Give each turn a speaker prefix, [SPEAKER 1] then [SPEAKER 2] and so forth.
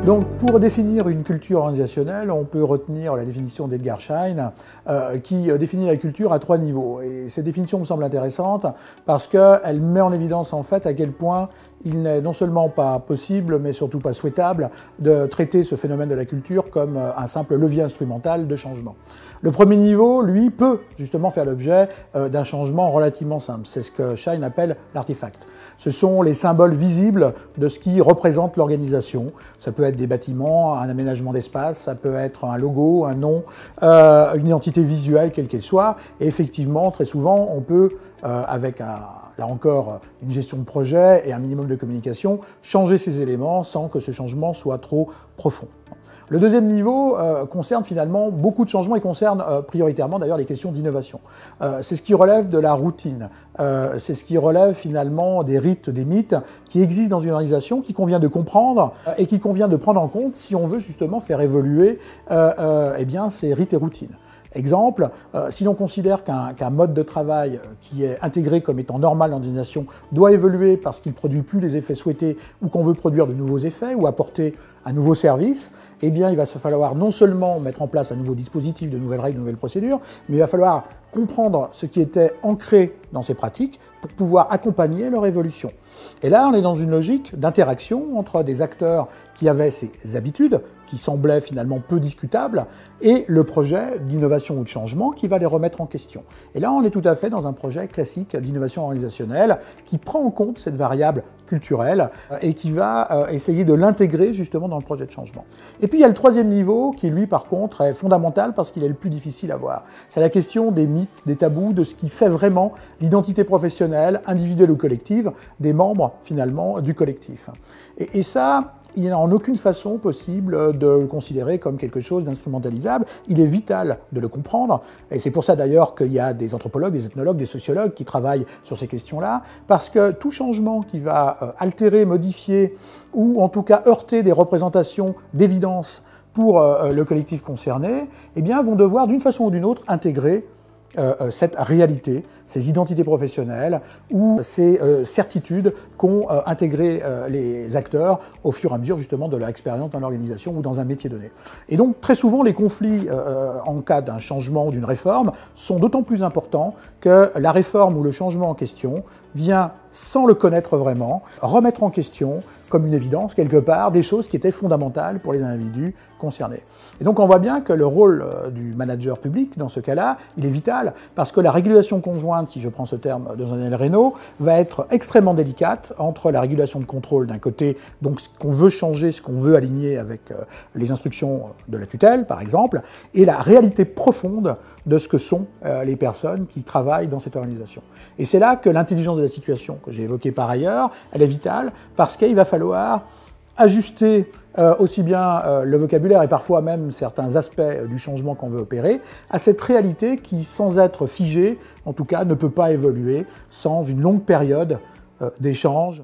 [SPEAKER 1] Donc, pour définir une culture organisationnelle, on peut retenir la définition d'Edgar Schein, qui définit la culture à 3 niveaux. Et cette définition me semble intéressante parce qu'elle met en évidence en fait à quel point il n'est non seulement pas possible, mais surtout pas souhaitable de traiter ce phénomène de la culture comme un simple levier instrumental de changement. Le premier niveau, lui, peut justement faire l'objet d'un changement relativement simple. C'est ce que Schein appelle l'artefact. Ce sont les symboles visibles de ce qui représente l'organisation. Ça peut être des bâtiments, un aménagement d'espace, ça peut être un logo, un nom, une identité visuelle, quelle qu'elle soit. Et effectivement, très souvent, on peut, avec là encore, une gestion de projet et un minimum de communication, changer ces éléments sans que ce changement soit trop profond. Le deuxième niveau concerne finalement beaucoup de changements et concerne prioritairement d'ailleurs les questions d'innovation. C'est ce qui relève de la routine, c'est ce qui relève finalement des rites, des mythes qui existent dans une organisation, qui convient de comprendre et qui convient de prendre en compte si on veut justement faire évoluer eh bien, ces rites et routines. Exemple, si l'on considère qu'un mode de travail qui est intégré comme étant normal dans l'organisation doit évoluer parce qu'il ne produit plus les effets souhaités ou qu'on veut produire de nouveaux effets ou apporter un nouveau service, eh bien il va se falloir non seulement mettre en place un nouveau dispositif, de nouvelles règles, de nouvelles procédures, mais il va falloir comprendre ce qui était ancré dans ces pratiques pour pouvoir accompagner leur évolution. Et là, on est dans une logique d'interaction entre des acteurs qui avaient ces habitudes, qui semblaient finalement peu discutables, et le projet d'innovation ou de changement qui va les remettre en question. Et là, on est tout à fait dans un projet classique d'innovation organisationnelle qui prend en compte cette variable culturelle et qui va essayer de l'intégrer justement dans le projet de changement. Et puis il y a le troisième niveau qui, lui, par contre, est fondamental parce qu'il est le plus difficile à voir. C'est la question des mythes, des tabous, de ce qui fait vraiment l'identité professionnelle, individuelle ou collective, des membres, finalement, du collectif. Et ça, il n'est en aucune façon possible de le considérer comme quelque chose d'instrumentalisable. Il est vital de le comprendre, et c'est pour ça d'ailleurs qu'il y a des anthropologues, des ethnologues, des sociologues qui travaillent sur ces questions-là, parce que tout changement qui va altérer, modifier, ou en tout cas heurter des représentations d'évidence pour le collectif concerné, eh bien, vont devoir d'une façon ou d'une autre intégrer cette réalité, ces identités professionnelles ou ces certitudes qu'ont intégré les acteurs au fur et à mesure justement de leur expérience dans l'organisation ou dans un métier donné. Et donc très souvent les conflits en cas d'un changement ou d'une réforme sont d'autant plus importants que la réforme ou le changement en question vient, sans le connaître vraiment, remettre en question comme une évidence, quelque part, des choses qui étaient fondamentales pour les individus concernés. Et donc on voit bien que le rôle du manager public, dans ce cas-là, il est vital, parce que la régulation conjointe, si je prends ce terme de Jean-Daniel Reynaud, va être extrêmement délicate entre la régulation de contrôle d'un côté, donc ce qu'on veut changer, ce qu'on veut aligner avec les instructions de la tutelle, par exemple, et la réalité profonde de ce que sont les personnes qui travaillent dans cette organisation. Et c'est là que l'intelligence de la situation, que j'ai évoquée par ailleurs, elle est vitale, parce qu'il va falloir ajuster aussi bien le vocabulaire et parfois même certains aspects du changement qu'on veut opérer à cette réalité qui, sans être figée, en tout cas, ne peut pas évoluer sans une longue période d'échange.